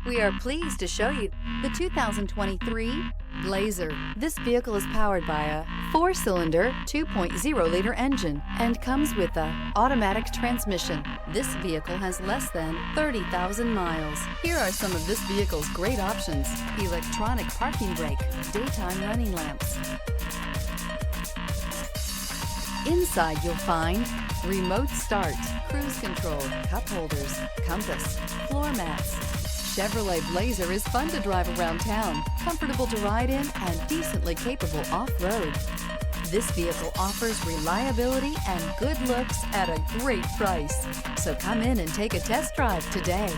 We are pleased to show you the 2023 Blazer. This vehicle is powered by a 4-cylinder, 2.0-liter engine and comes with an automatic transmission. This vehicle has less than 30,000 miles. Here are some of this vehicle's great options: electronic parking brake, daytime running lamps. Inside you'll find remote start, cruise control, cup holders, compass, floor mats. Chevrolet Blazer is fun to drive around town, comfortable to ride in, and decently capable off-road. This vehicle offers reliability and good looks at a great price. So come in and take a test drive today.